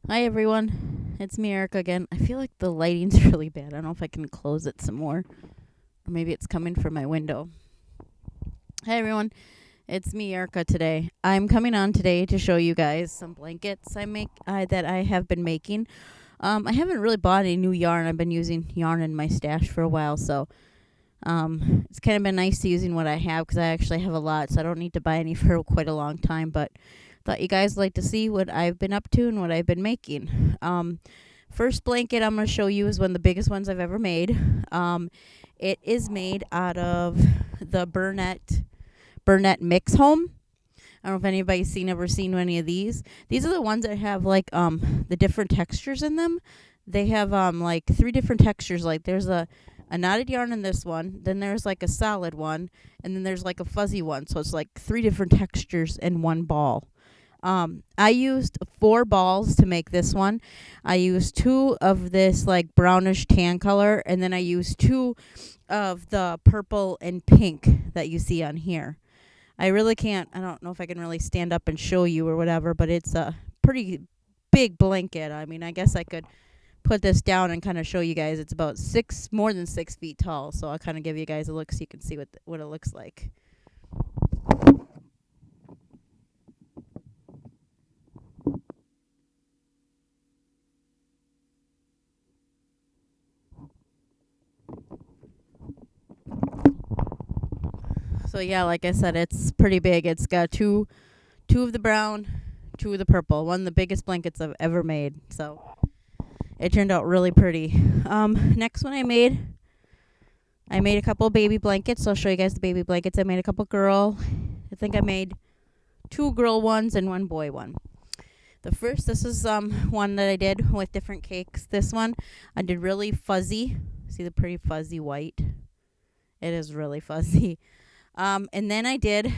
Hi everyone, it's me Erica again. I feel like the lighting's really bad. I don't know if I can close it some more, or maybe it's coming from my window. Hi everyone, it's me Erica today. I'm coming on today to show you guys some blankets that I have been making. I haven't really bought any new yarn. I've been using yarn in my stash for a while, so it's kind of been nice to using what I have because I actually have a lot, so I don't need to buy any for quite a long time. But thought you guys like to see what I've been up to and what I've been making. First blanket I'm going to show you is one of the biggest ones I've ever made. It is made out of the Burnett Mix Home. I don't know if anybody's ever seen any of these. These are the ones that have like the different textures in them. They have like three different textures. Like there's a knotted yarn in this one, then there's like a solid one, and then there's like a fuzzy one. So it's like three different textures in one ball. I used 4 balls to make this one. I used 2 of this like brownish tan color, and then I used 2 of the purple and pink that you see on here. I really can't, I don't know if I can really stand up and show you or whatever, but it's a pretty big blanket. I mean, I guess I could put this down and kind of show you guys. It's about more than 6 feet tall, so I'll kind of give you guys a look so you can see what it looks like. So yeah, like I said, it's pretty big. It's got two of the brown, 2 of the purple. One of the biggest blankets I've ever made. So it turned out really pretty. Next one I made a couple baby blankets. So I'll show you guys the baby blankets. I made a couple girl. I think I made 2 girl ones and 1 boy one. This is one that I did with different cakes. This one I did really fuzzy. See the pretty fuzzy white? It is really fuzzy. And then I did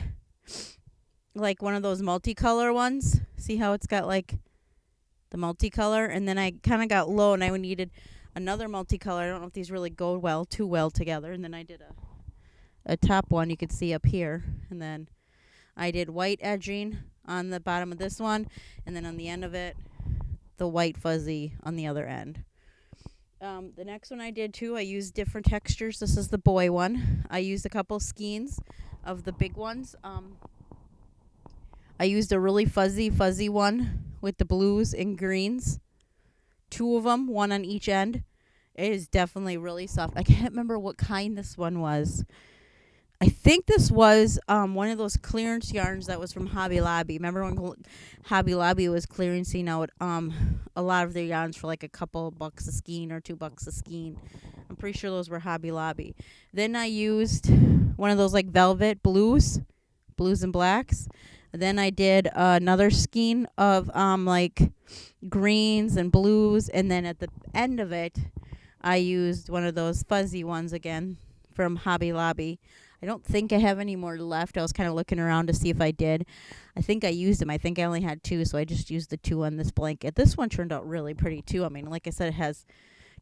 like one of those multicolor ones. See how it's got like the multicolor? And then I kind of got low and I needed another multicolor. I don't know if these really go too well together. And then I did a top one you could see up here. And then I did white edging on the bottom of this one. And then on the end of it, the white fuzzy on the other end. The next one I did too, I used different textures. This is the boy one. I used a couple skeins of the big ones. I used a really fuzzy one with the blues and greens. 2 of them, one on each end. It is definitely really soft. I can't remember what kind this one was. I think this was one of those clearance yarns that was from Hobby Lobby. Remember when Hobby Lobby was clearancing out a lot of their yarns for like a couple bucks a skein or $2 a skein? I'm pretty sure those were Hobby Lobby. Then I used one of those like velvet blues and blacks. Then I did another skein of like greens and blues, and then at the end of it, I used one of those fuzzy ones again from Hobby Lobby. I don't think I have any more left. I was kind of looking around to see if I did. I think I used them. I think I only had 2, so I just used the 2 on this blanket. This one turned out really pretty too. I mean, like I said, it has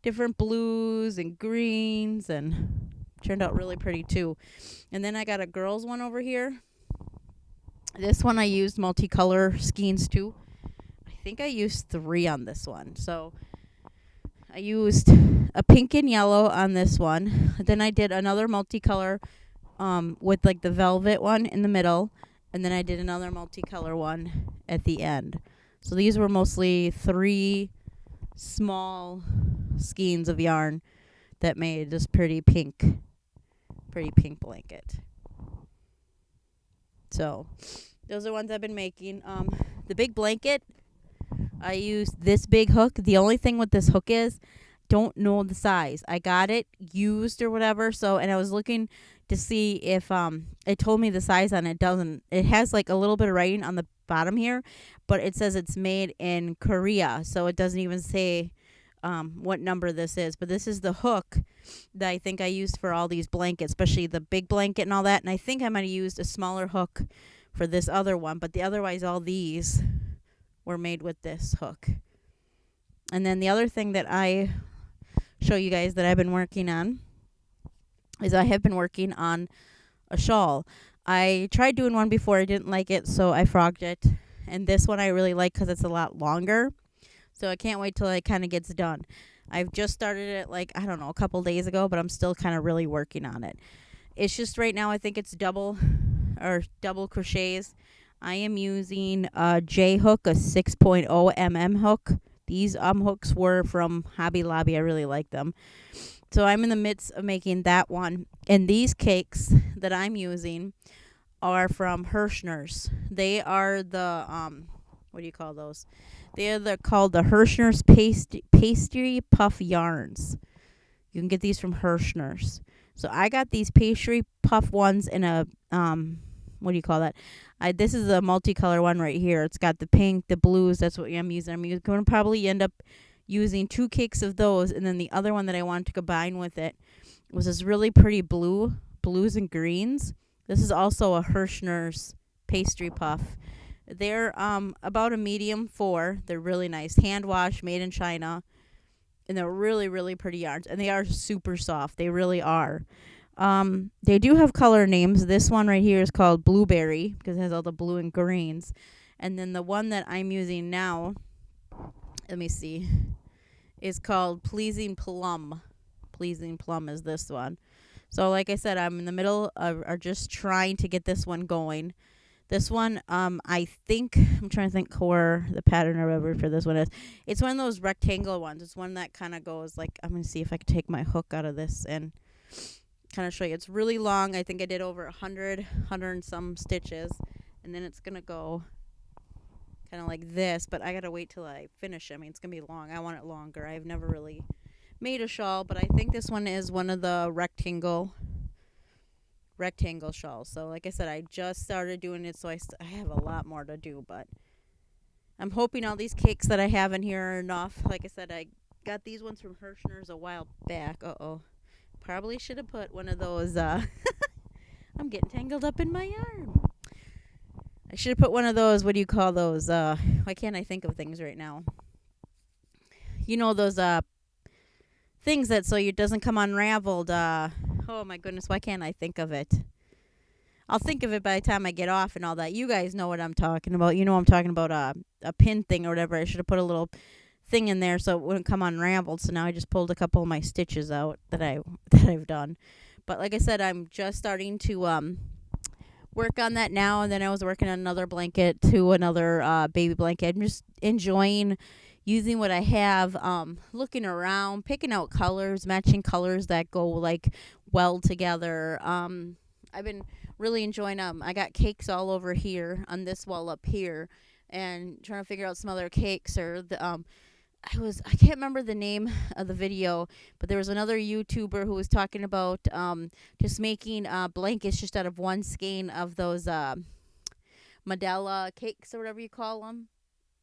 different blues and greens and turned out really pretty too. And then I got a girls one over here. This one I used multicolor skeins too. I think I used 3 on this one. So I used a pink and yellow on this one. Then I did another multicolor with like the velvet one in the middle. And then I did another multicolor one at the end. So these were mostly 3 small skeins of yarn that made this pretty pink blanket. So those are ones I've been making. The big blanket, I used this big hook. The only thing with this hook is, don't know the size. I got it used or whatever. So, and I was looking to see if it told me the size on it. Doesn't. It has like a little bit of writing on the bottom here, but it says it's made in Korea. So it doesn't even say what number this is. But this is the hook that I think I used for all these blankets, especially the big blanket and all that. And I think I might have used a smaller hook for this other one, but otherwise all these were made with this hook. And then the other thing that I show you guys that I've been working on is I have been working on a shawl. I tried doing one before. I didn't like it, so I frogged it. And this one I really like because it's a lot longer. So I can't wait till it kind of gets done. I've just started it like, I don't know, a couple days ago, but I'm still kind of really working on it. It's just right now I think it's double crochets. I am using a J hook, a 6.0 mm hook. These hooks were from Hobby Lobby. I really like them. So I'm in the midst of making that one. And these cakes that I'm using are from Hirschner's. They are the what do you call those? Called the Hirschner's pastry puff yarns. You can get these from Hirschner's. So I got these pastry puff ones in a what do you call that? This is a multicolor one right here. It's got the pink, the blues. That's what I'm using. I'm going to probably end up using 2 cakes of those, and then the other one that I wanted to combine with it was this really pretty blues and greens. This is also a Hirschner's pastry puff. They're about a medium 4. They're really nice, hand washed, made in China, and they're really really pretty yarns, and they are super soft. They really are. They do have color names. This one right here is called Blueberry because it has all the blue and greens. And then the one that I'm using now, let me see, is called Pleasing Plum. Pleasing Plum is this one. So like I said, I'm in the middle of just trying to get this one going. This one, I think, I'm trying to think where the pattern or whatever for this one is. It's one of those rectangular ones. It's one that kind of goes like, I'm going to see if I can take my hook out of this and kind of show you. It's really long. I think I did over 100 and some stitches, and then it's gonna go kind of like this, but I gotta wait till I finish. I mean, it's gonna be long. I want it longer. I've never really made a shawl, but I think this one is one of the rectangle shawls. So like I said, I just started doing it, so I have a lot more to do, but I'm hoping all these cakes that I have in here are enough. Like I said, I got these ones from Hirschner's a while back. Probably should have put one of those, I'm getting tangled up in my arm. I should have put one of those, what do you call those? Why can't I think of things right now? You know those, things that so it doesn't come unraveled. Oh my goodness, why can't I think of it? I'll think of it by the time I get off and all that. You guys know what I'm talking about. You know I'm talking about a pin thing or whatever. I should have put a little thing in there so it wouldn't come unraveled. So now I just pulled a couple of my stitches out that I've done. But like I said, I'm just starting to work on that now, and then I was working on another blanket to another baby blanket. I'm just enjoying using what I have, looking around, picking out colors, matching colors that go like well together. I've been really enjoying I got cakes all over here on this wall up here, and trying to figure out some other cakes or the I can't remember the name of the video, but there was another YouTuber who was talking about just making blankets just out of one skein of those Mandela cakes or whatever you call them.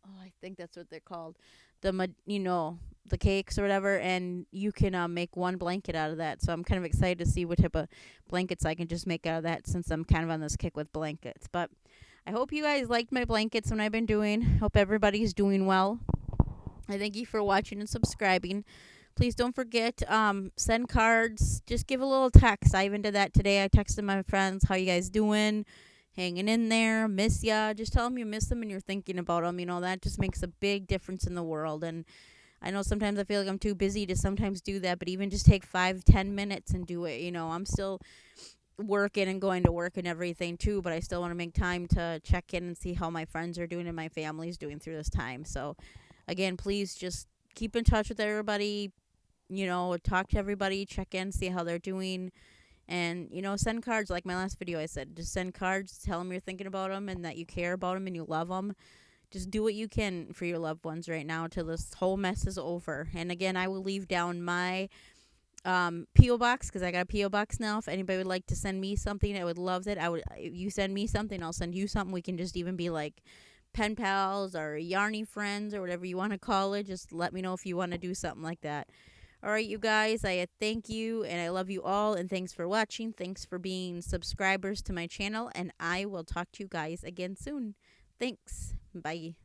Oh, I think that's what they're called. The cakes or whatever, and you can make one blanket out of that. So I'm kind of excited to see what type of blankets I can just make out of that, since I'm kind of on this kick with blankets. But I hope you guys liked my blankets when I've been doing. Hope everybody's doing well. I thank you for watching and subscribing. Please don't forget, send cards. Just give a little text. I even did that today. I texted my friends, how you guys doing? Hanging in there. Miss ya. Just tell them you miss them and you're thinking about them. You know, that just makes a big difference in the world. And I know sometimes I feel like I'm too busy to sometimes do that, but even just take 5-10 minutes and do it. You know, I'm still working and going to work and everything too, but I still want to make time to check in and see how my friends are doing and my family's doing through this time. So again, please just keep in touch with everybody, you know, talk to everybody, check in, see how they're doing, and, you know, send cards. Like my last video I said, just send cards, tell them you're thinking about them and that you care about them and you love them. Just do what you can for your loved ones right now till this whole mess is over. And again, I will leave down my P.O. box, because I got a P.O. box now. If anybody would like to send me something, I would love it. If you send me something, I'll send you something. We can just even be like pen pals or yarny friends or whatever you want to call it. Just let me know if you want to do something like that. All right, you guys, I thank you and I love you all, and thanks for watching. Thanks for being subscribers to my channel, and I will talk to you guys again soon. Thanks. Bye.